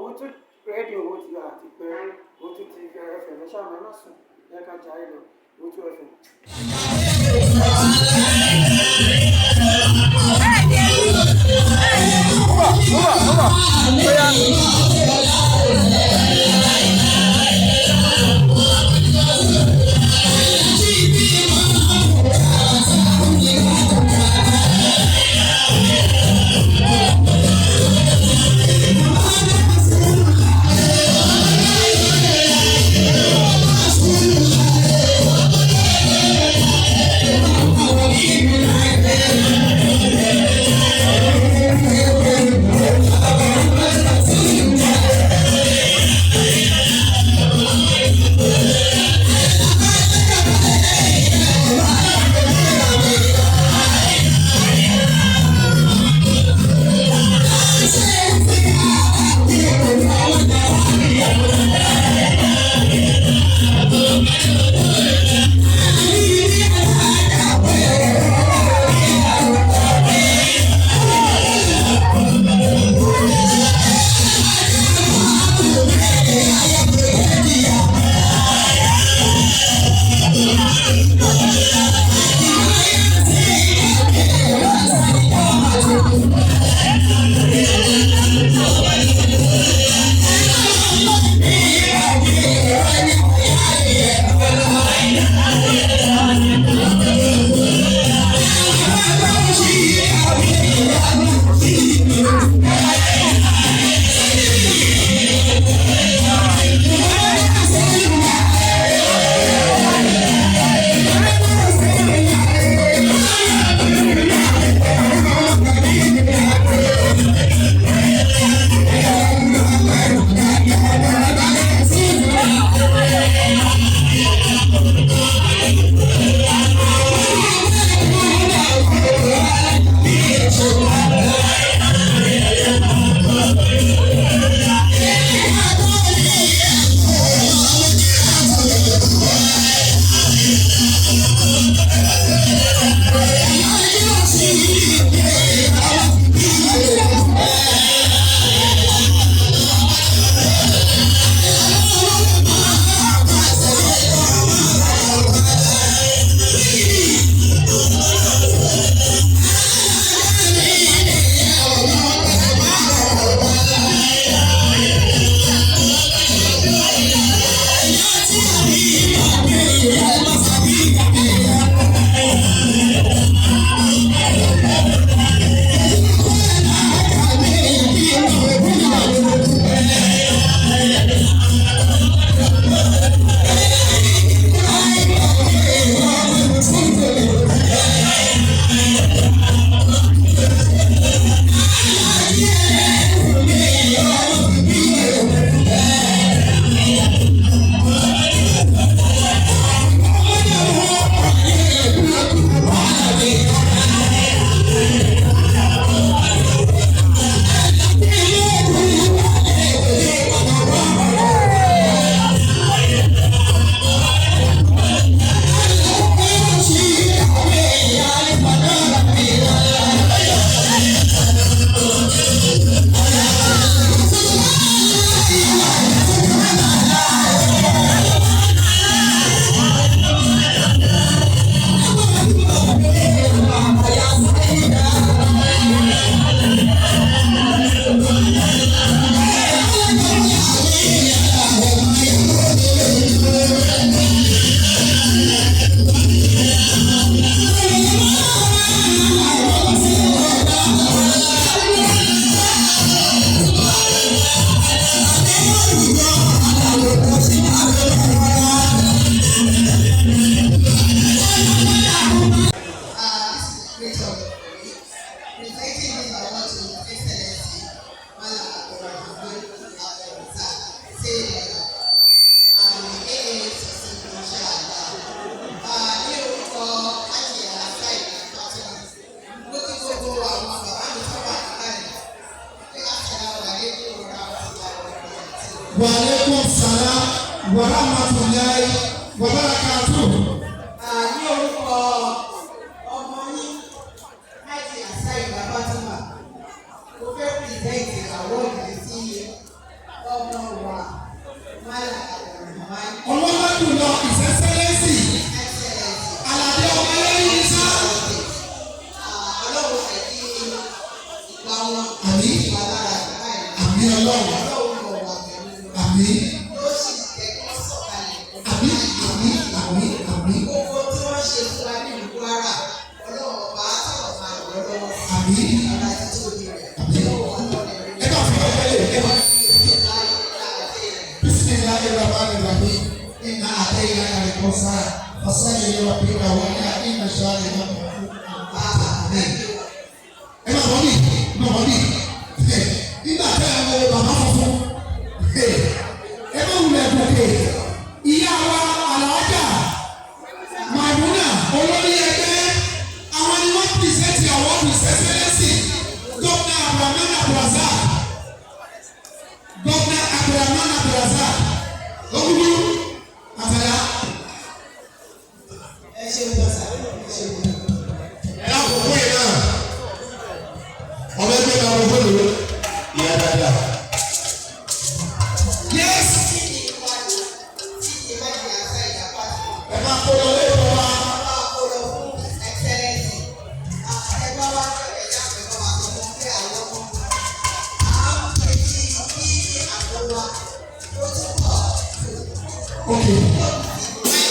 òun tún rédíò owó ti gbà àti pé òun tún ti ẹfẹ̀ lẹ́sà mẹ́mà sùn yẹ ká jà ìlọ òun tún ẹfẹ̀. Walaikum salam wa rahmatullahi wa barakatuh. Ní orúkọ ọmọ yín láti àṣà ìgbà Fatima, mo fẹ́ pìrìsẹ́ǹtì àwọn ìdí sí àmì ọlọ́run. Ọlọ́run mọ̀ wà pẹ̀lú. Àmì. Yóò sì jẹ́ kí wọ́n sọ̀kalẹ̀. Àmì. Gbogbo tí wọ́n ṣe fún wa ní ìlú Kwara, Ọlọ́run ọba sọ̀rọ̀ máa rọ̀ lọ́wọ́. Àmì. Ọba ti tóbi rẹ̀. Àmì. Ẹ bá fi ọjọ́ lè ẹ bá. Bismillahirrahmanirrahim. Inna a'tainaka al-kawthar. Fasalli li rabbika wanhar. Inna shani'aka Amen. Ẹ máa bọ̀ ní. Nígbà tẹ́ ẹ wo bàbá funfun. Ẹ má wulẹ̀ gòkè. Ìyá wa Àlàájá Màdúnà olórí ẹgbẹ́ àwọn ni wọ́n pìrìsẹ́ntì àwọn pìrìsẹ́sẹ́lẹ́sì Gọ́vnà Abdulrahman Abdulrazak Ogudu Àtàyà. Ẹ ṣe ń bọ̀ sá, ẹ ṣe ń bọ̀. Ẹ lákòókò yìí náà ọmọ ẹgbẹ́ náà wọ́n fún mi ìyá dáadáa. Yes. Ẹ máa kó lọ lé ìwọ wa. Okay.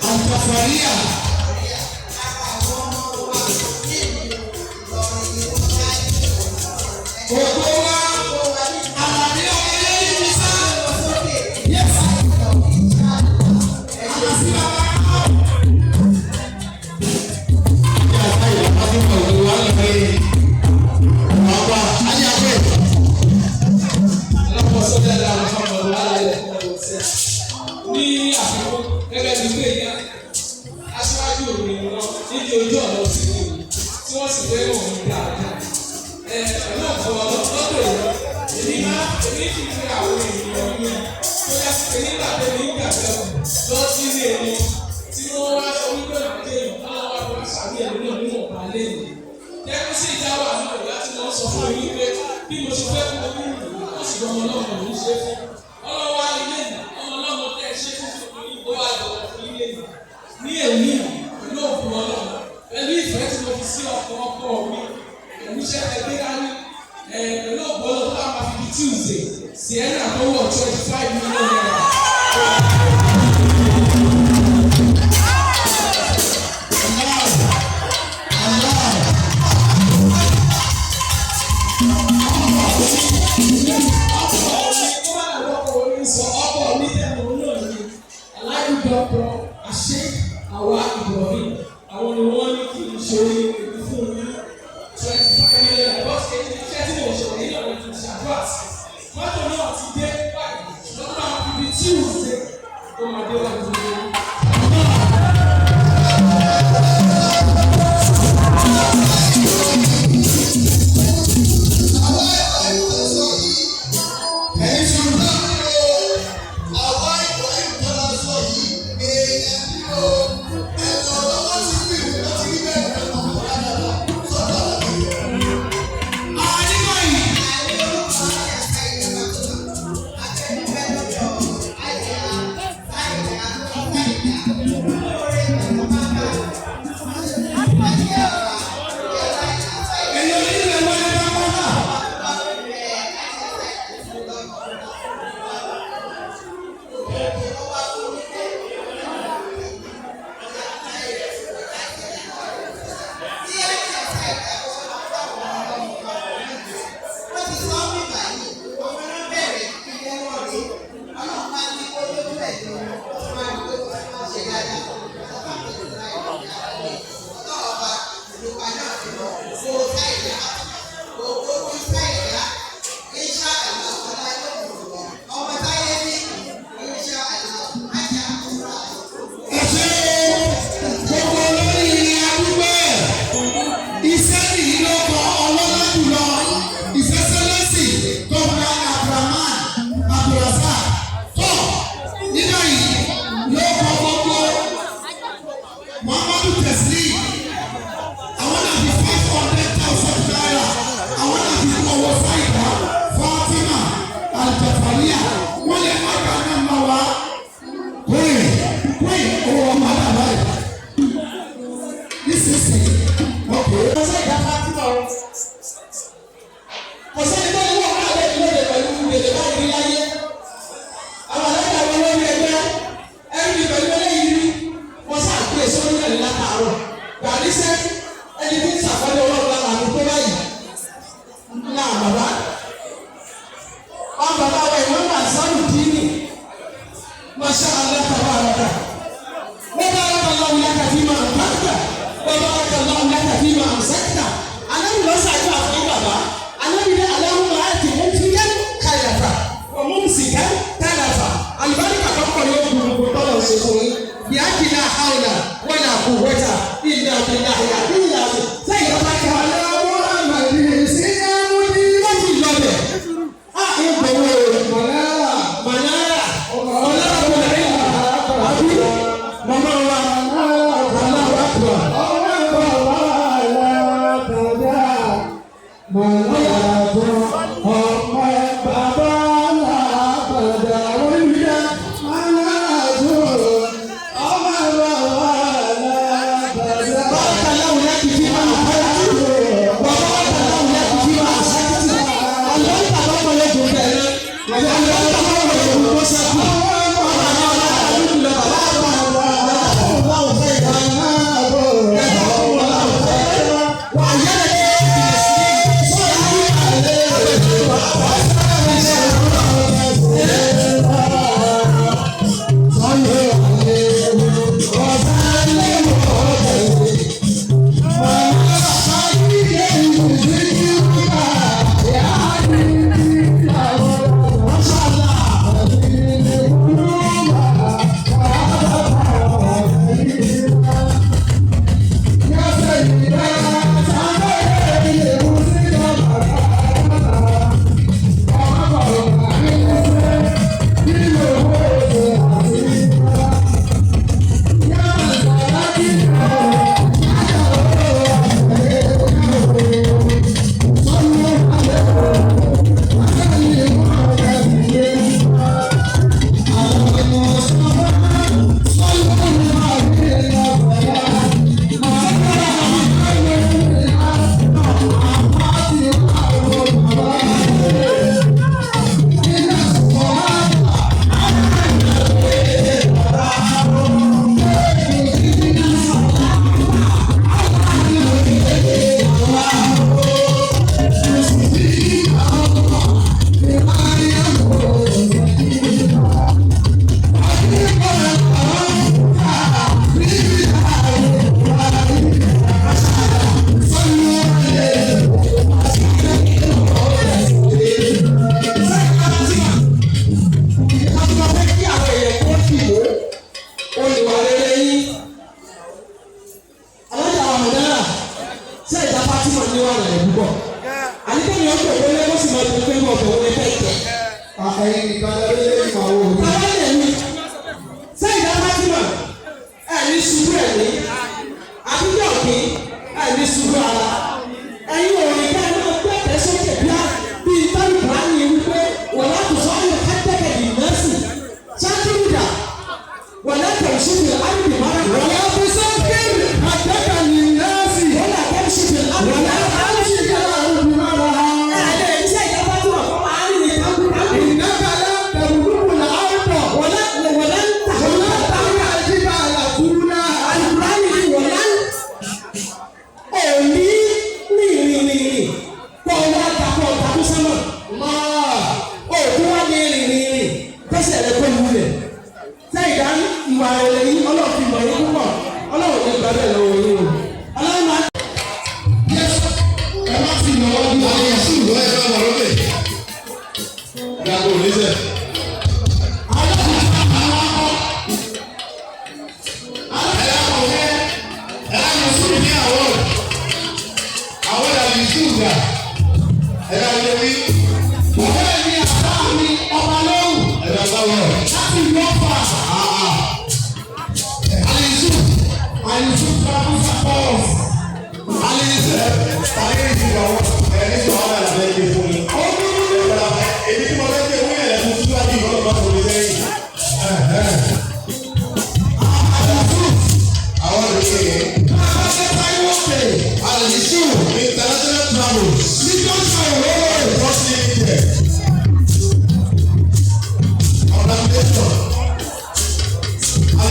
Alkafaria. Okowa. Alade ọmọlẹ yìí sá. Yes. Alasila wa. Yàtọ̀ ìyàtọ̀ fún ọ̀gbìn wa lọ́wọ́ ọba ayáwé. Aláwọ̀ sọ́jà dára fún ọmọ ọ̀la ayẹyẹ fún ọmọ ọ̀sẹ̀. Ní àfikún gẹ́gẹ́ bí pé ìyá aṣáájú òní wọn níbi ojú ọ̀nà òsì ní ìlú tí wọ́n sì fẹ́ràn òun dáadáa. Ẹ̀rọ ọ̀pọ̀ lọ́dọ̀ èmi kì í fi àwọn ènìyàn mi tó yá sí pé nígbà tó ní ìgbà bẹ́ẹ̀ lọ sí ilé wọn tí wọ́n wá sọ wípé àdé ìwọ̀n wá wá sàbí ẹ̀rọ náà nínú ọ̀pá lẹ́yìn. Jẹ́kí sí ìdáwà náà láti lọ sọ fún mi pé bí mo ṣe fẹ́ fún mi ó sì gbọ́n ọlọ́run ló ń ṣe fún. Ọlọ́wọ́ ilé ìlú ọmọ ọlọ́run tẹ́ ẹ ṣe fún mi ó wà lọ́wọ́ fún ilé ìlú. Ní èmi ìlú òkú ọlọ́run pẹ̀lú ìfẹ́ tí mo fi sí ọkọ mi pẹ̀lú iṣẹ́ ẹgbẹ́ dání pẹ̀lú òkú ọlọ́run tó máa fi di Tuesday Sienna tó wọ̀ 25 million naira. Dọ́kọ̀ àṣẹ àwa ìbọ̀rí àwọn ni wọ́n ní kí n ṣe èdè fún mi 25 million bọ́sì iṣẹ́ tí mo ṣe ní ọ̀rẹ́ tó ṣàdúrà sí. Mọ́tò náà ti dé báyìí lọ́dún náà fi di Tuesday tó máa dé wájú mi. sórí ẹ̀ látàárọ̀ gàdí sẹ́ ẹni tí ń sàkọ́lé ọlọ́run lára àmì tó báyìí náà bàbá wọn bàbá wa ìwọ́n máa sáré dìínì masha Allah tabaraka wọ́n bá rẹ̀ kàn lọ́wọ́ yàtọ̀ fi máa bàtà wọ́n bá rẹ̀ kàn lọ́wọ́ yàtọ̀ fi máa sẹ́kítà anábì lọ́sàájú àfọwọ́ bàbá anábì ní aláwọ̀ láti mú fi yẹn kàyàfà wọ́n mú sìkẹ́ tàyàfà àlùbáríkà kọ́kọ́ yóò gbogbo gbogbo tọ́lọ̀ ṣe fún yín bí a kì í náà hàwùnà wọ́n náà kú wọ́tà ìlú àti ìlú àyà bí ìlú àti sẹ́yìn lọ́ba kí wọ́n lọ́wọ́ àmàlì sí ẹ̀mú ní láti lọ́bẹ̀ á ìgbòho mọ̀nára ọ̀làkùnrin àbí mọ̀mọ́ wa aláwọ̀ àkùrọ̀.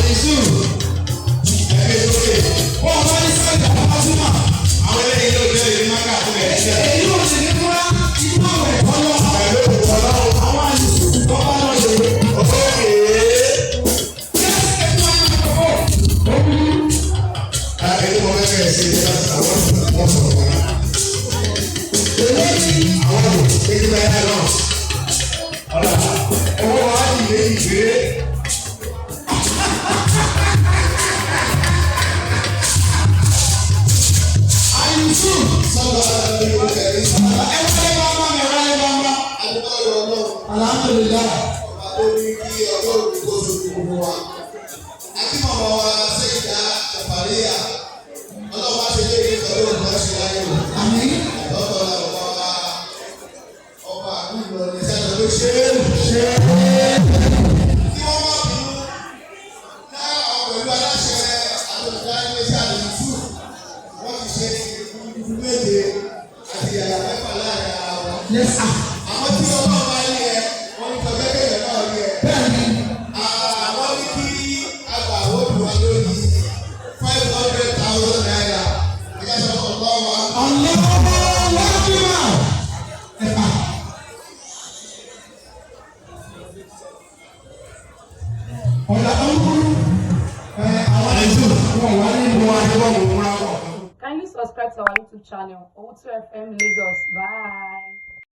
Alizu, ẹni mo fẹ́ bẹ̀rẹ̀ sí ìjọba àwọn wọ́n sọ̀rọ̀ wọn. Èmi àwọn ọ̀dọ́ èyí máa yá náà. Ọ̀la ọwọ́ wa ti lé ìgbé. Àyùsù sọ̀rọ̀ ẹ̀rọ ẹ̀rí. Ẹ̀wọ́n bá bá mi rà ẹ̀ bá bá. Àdúgbò ọ̀rọ̀ náà. Alhamdulillah. Ọba tó ní kí ọlọ́run kó sojú gbogbo wa. Àti màmá wa Sẹ́yìdá Jàfàríyà. Ọlọ́run ṣe lé ní ìtọ́jú òkú ẹ̀ṣin láyé o. Àmín. Ọ̀dọ́ la ọba àdúgbò ní sẹ́yìn ló ṣe é. Kí wọ́n má bínú náà àwọn pẹ̀lú aláṣẹ àtọ̀dá iléeṣẹ́ àdìsú. Wọ́n ti ṣe ìdúró méje àti yàrá mẹ́fà láàrin ara wọn. Àwọn tí ọlọ́run bá yẹ wọ́n ní kọ́ gẹ́gẹ́ yẹn náà yẹ. Bẹ́ẹ̀ni. Àwọn ní kí àgbà òbí wa lórí 500,000 naira. Ìyá sọ ọ̀gbọ́n wa. Kindly subscribe to our YouTube channel, O2FM Lagos. Bye.